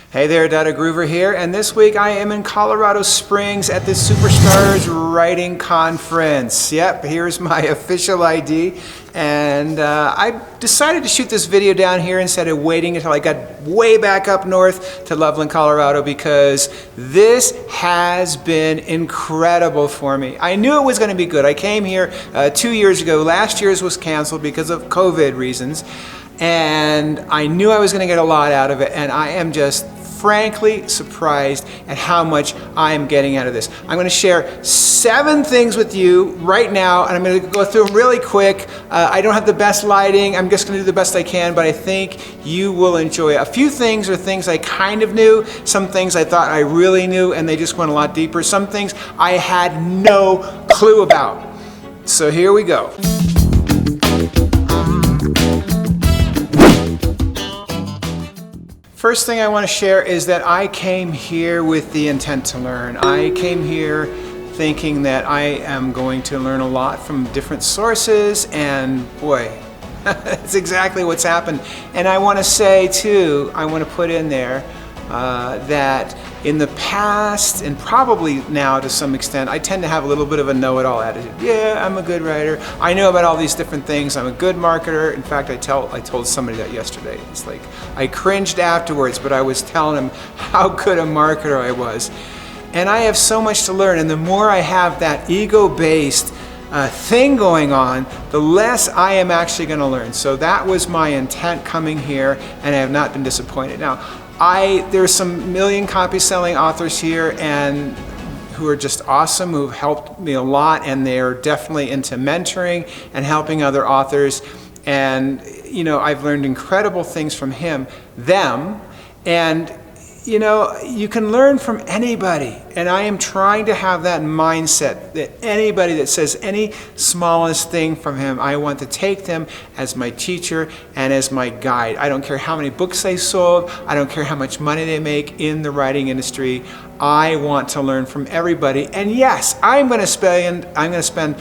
Hey there, Dada Groover here, and this week I am in Colorado Springs at the Superstars Writing Conference. Yep, here's my official ID, and I decided to shoot this video down here instead of waiting until I got way back up north to Loveland, Colorado, because this has been incredible for me. I knew it was going to be good. I came here 2 years ago. Last year's was canceled because of COVID reasons, and I knew I was going to get a lot out of it, and I am just frankly surprised at how much I am getting out of this. I'm going to share 7 things with you right now, and I'm going to go through them really quick. I don't have the best lighting. I'm just going to do the best I can, but I think you will enjoy it. A few things are things I kind of knew, some things I thought I really knew, and they just went a lot deeper. Some things I had no clue about. So here we go. First thing I want to share is that I came here with the intent to learn. I came here thinking that I am going to learn a lot from different sources, and boy, that's exactly what's happened. And I want to say too, I want to put in there that in the past, and probably now to some extent, I tend to have a little bit of a know-it-all attitude. Yeah, I'm a good writer. I know about all these different things. I'm a good marketer. In fact, I told somebody that yesterday. It's like, I cringed afterwards, but I was telling them how good a marketer I was. And I have so much to learn, and the more I have that ego-based thing going on, the less I am actually going to learn. So that was my intent coming here, and I have not been disappointed. Now, there's some million-copy-selling authors here, and who are just awesome, who've helped me a lot, and they're definitely into mentoring and helping other authors. And you know, I've learned incredible things from them, and you know, you can learn from anybody, and I am trying to have that mindset that anybody that says any smallest thing from him, I want to take them as my teacher and as my guide. I don't care how many books they sold. I don't care how much money they make in the writing industry. I want to learn from everybody, and yes, I'm going to spend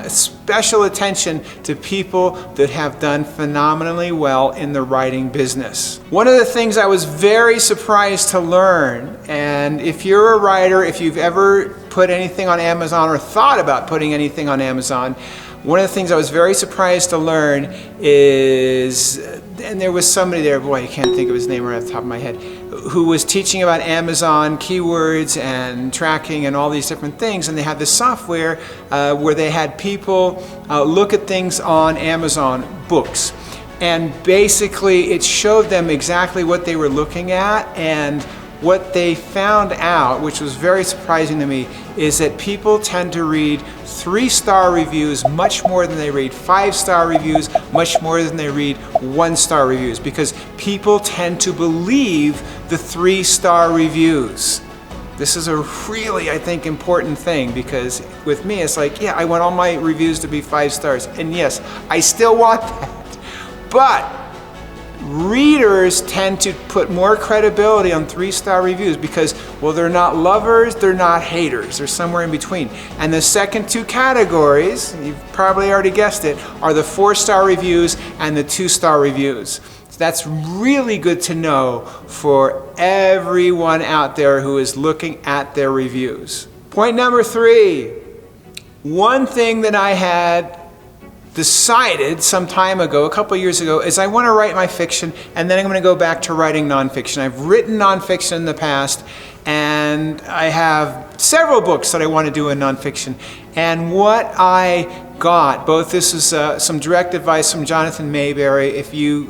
special attention to people that have done phenomenally well in the writing business. One of the things I was very surprised to learn, and if you're a writer, if you've ever put anything on Amazon or thought about putting anything on Amazon, one of the things I was very surprised to learn is, and there was somebody there, boy, I can't think of his name right off the top of my head, who was teaching about Amazon keywords and tracking and all these different things, and they had this software where they had people look at things on Amazon books, and basically it showed them exactly what they were looking at. And what they found out, which was very surprising to me, is that people tend to read 3-star reviews much more than they read 5-star reviews, much more than they read 1-star reviews, because people tend to believe the 3-star reviews. This is a really, I think, important thing, because with me it's like, yeah, I want all my reviews to be 5 stars, and yes, I still want that, but readers tend to put more credibility on 3-star reviews because, well, they're not lovers, they're not haters, they're somewhere in between. And the second 2 categories, you've probably already guessed it, are the 4-star reviews and the 2-star reviews. So that's really good to know for everyone out there who is looking at their reviews. Point number 3, one thing that I had decided some time ago, a couple years ago, is I want to write my fiction, and then I'm going to go back to writing nonfiction. I've written nonfiction in the past, and I have several books that I want to do in nonfiction. And what I got, both this is some direct advice from Jonathan Maberry. If you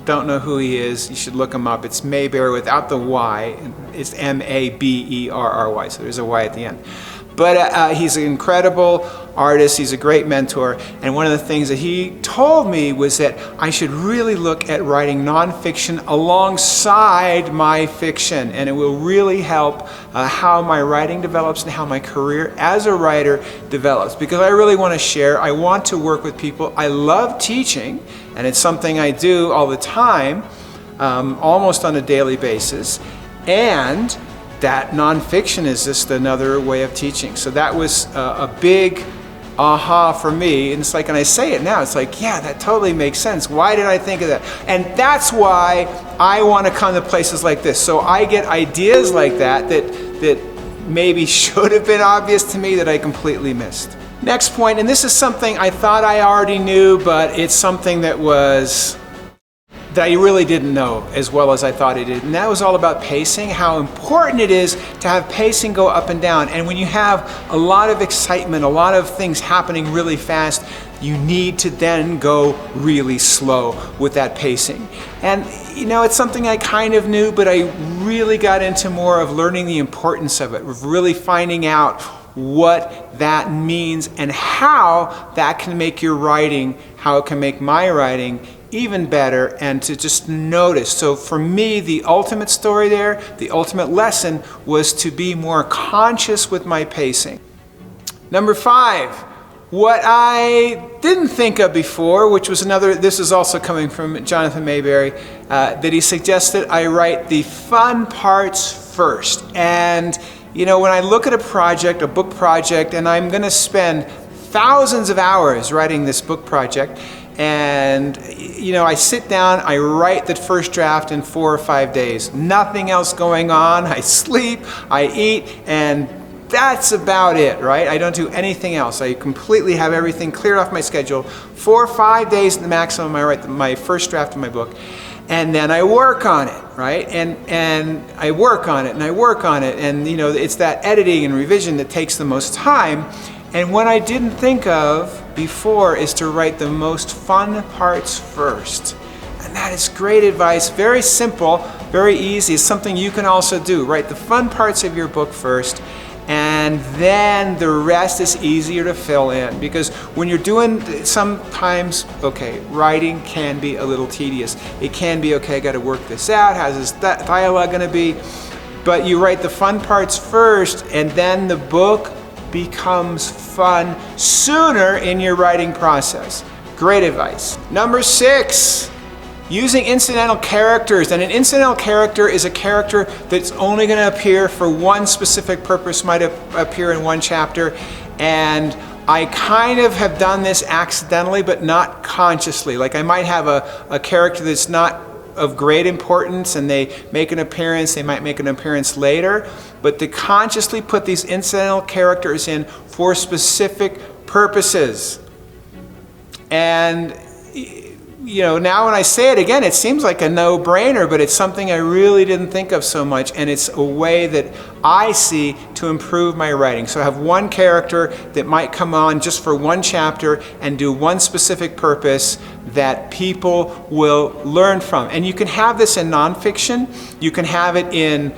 don't know who he is, you should look him up. It's Maberry without the Y. It's M-A-B-E-R-R-Y, so there's a Y at the end. But he's an incredible artist, he's a great mentor, and one of the things that he told me was that I should really look at writing nonfiction alongside my fiction, and it will really help how my writing develops and how my career as a writer develops, because I really want to share, I want to work with people. I love teaching, and it's something I do all the time, almost on a daily basis, and that nonfiction is just another way of teaching. So that was a big aha for me. And it's like, and I say it now, it's like, yeah, that totally makes sense. Why did I think of that? And that's why I want to come to places like this. So I get ideas like that maybe should have been obvious to me that I completely missed. Next point, and this is something I thought I already knew, but it's something that I really didn't know as well as I thought I did. And that was all about pacing, how important it is to have pacing go up and down. And when you have a lot of excitement, a lot of things happening really fast, you need to then go really slow with that pacing. And you know, it's something I kind of knew, but I really got into more of learning the importance of it, of really finding out what that means and how that can make your writing, how it can make my writing even better, and to just notice. So for me, the ultimate story there, the ultimate lesson was to be more conscious with my pacing. Number 5, what I didn't think of before, which was this is also coming from Jonathan Maberry, that he suggested I write the fun parts first. And you know, when I look at a project, a book project, and I'm going to spend thousands of hours writing this book project, and you know, I sit down, I write the first draft in 4 or 5 days. Nothing else going on. I sleep, I eat, and that's about it, right? I don't do anything else. I completely have everything cleared off my schedule. 4 or 5 days at the maximum, I write my first draft of my book. And then I work on it, right? And I work on it, and I work on it. And you know, it's that editing and revision that takes the most time. And what I didn't think of before is to write the most fun parts first. And that is great advice. Very simple, very easy. It's something you can also do. Write the fun parts of your book first, and then the rest is easier to fill in. Because when you're doing, sometimes, okay, writing can be a little tedious. It can be, okay, I got to work this out. How's this dialogue going to be? But you write the fun parts first, and then the book becomes fun sooner in your writing process. Great advice. Number 6, using incidental characters. And an incidental character is a character that's only going to appear for one specific purpose, might appear in one chapter. And I kind of have done this accidentally, but not consciously. Like I might have a character that's not of great importance, and they make an appearance, they might make an appearance later, but to consciously put these incidental characters in for specific purposes. And you know, now when I say it again, it seems like a no-brainer, but it's something I really didn't think of so much, and it's a way that I see to improve my writing. So I have one character that might come on just for one chapter and do one specific purpose that people will learn from. And you can have this in nonfiction, you can have it in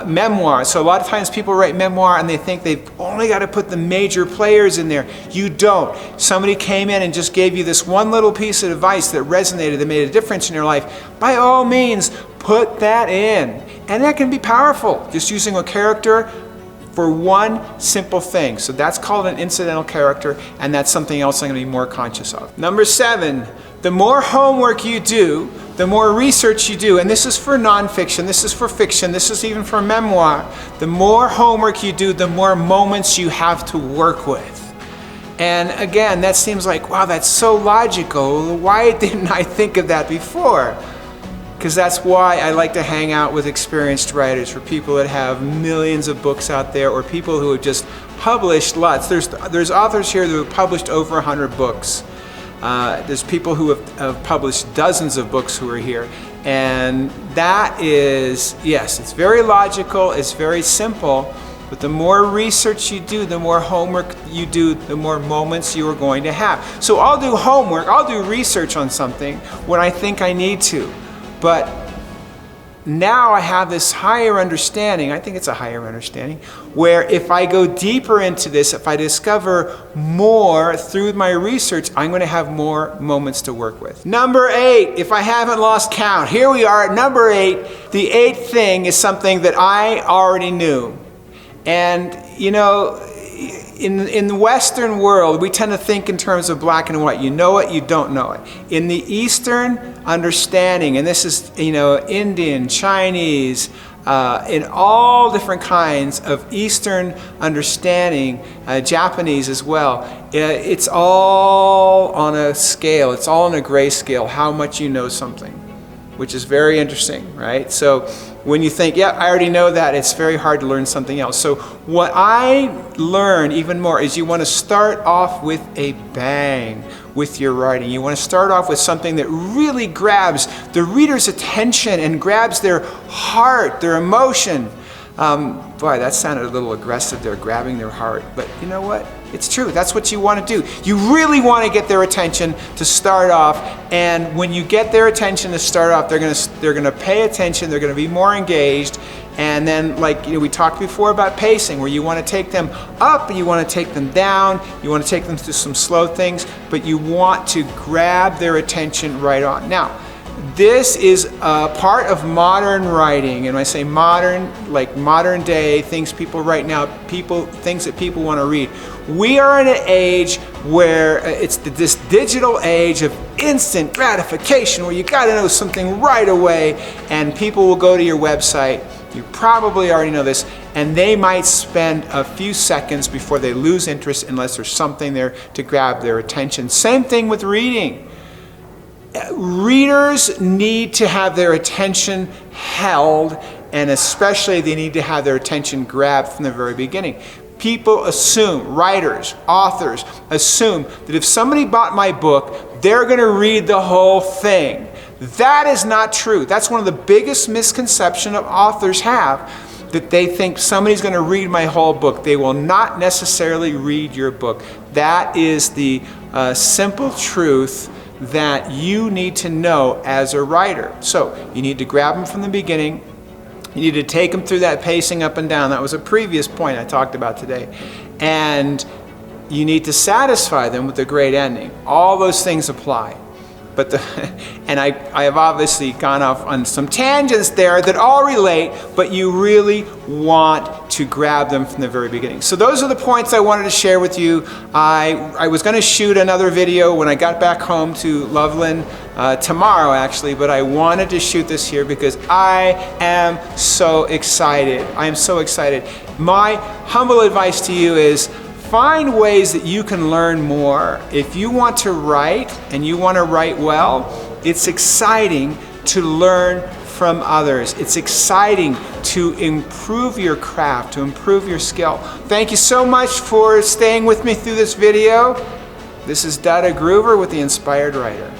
memoir. So a lot of times people write memoir and they think they've only got to put the major players in there. You don't. Somebody came in and just gave you this one little piece of advice that resonated, that made a difference in your life. By all means, put that in. And that can be powerful, just using a character for one simple thing. So that's called an incidental character, and that's something else I'm going to be more conscious of. Number 7, the more homework you do, the more research you do, and this is for nonfiction, this is for fiction, this is even for memoir, the more homework you do, the more moments you have to work with. And again, that seems like, wow, that's so logical. Why didn't I think of that before? Because that's why I like to hang out with experienced writers, for people that have millions of books out there, or people who have just published lots. There's authors here who have published over 100 books. There's people who have published dozens of books who are here. And that is, yes, it's very logical, it's very simple, but the more research you do, the more homework you do, the more moments you are going to have. So I'll do homework, I'll do research on something when I think I need to. But now I have this higher understanding, I think it's a higher understanding, where if I go deeper into this, if I discover more through my research, I'm going to have more moments to work with. Number 8, if I haven't lost count, here we are at number 8. The 8th thing is something that I already knew. And you know, in the Western world, we tend to think in terms of black and white. You know it, you don't know it. In the Eastern understanding, and this is, you know, Indian, Chinese, in all different kinds of Eastern understanding, Japanese as well. It's all on a scale, it's all on a gray scale, how much you know something, which is very interesting, right? So when you think, yeah, I already know that, it's very hard to learn something else. So what I learned even more is you want to start off with a bang with your writing. You want to start off with something that really grabs the reader's attention and grabs their heart, their emotion. Boy, that sounded a little aggressive there, grabbing their heart. But you know what? It's true. That's what you want to do. You really want to get their attention to start off. And when you get their attention to start off, they're going to pay attention. They're going to be more engaged. And then, like we talked before about pacing, where you want to take them up, and you want to take them down, you want to take them through some slow things, but you want to grab their attention right on. Now, this is a part of modern writing, and when I say modern, like modern day, things people write now, things that people want to read. We are in an age where it's this digital age of instant gratification, where you got to know something right away, and people will go to your website. You probably already know this, and they might spend a few seconds before they lose interest unless there's something there to grab their attention. Same thing with reading. Readers need to have their attention held, and especially they need to have their attention grabbed from the very beginning. People assume, writers, authors, assume that if somebody bought my book, they're going to read the whole thing. That is not true. That's one of the biggest misconceptions of authors have, that they think somebody's going to read my whole book. They will not necessarily read your book. That is the simple truth that you need to know as a writer. So you need to grab them from the beginning. You need to take them through that pacing up and down. That was a previous point I talked about today. And you need to satisfy them with a great ending. All those things apply. But I have obviously gone off on some tangents there that all relate, but you really want to grab them from the very beginning. So those are the points I wanted to share with you. I was going to shoot another video when I got back home to Loveland tomorrow, actually, but I wanted to shoot this here because I am so excited. I am so excited. My humble advice to you is, find ways that you can learn more. If you want to write and you want to write well, it's exciting to learn from others. It's exciting to improve your craft, to improve your skill. Thank you so much for staying with me through this video. This is Dada Groover with The Inspired Writer.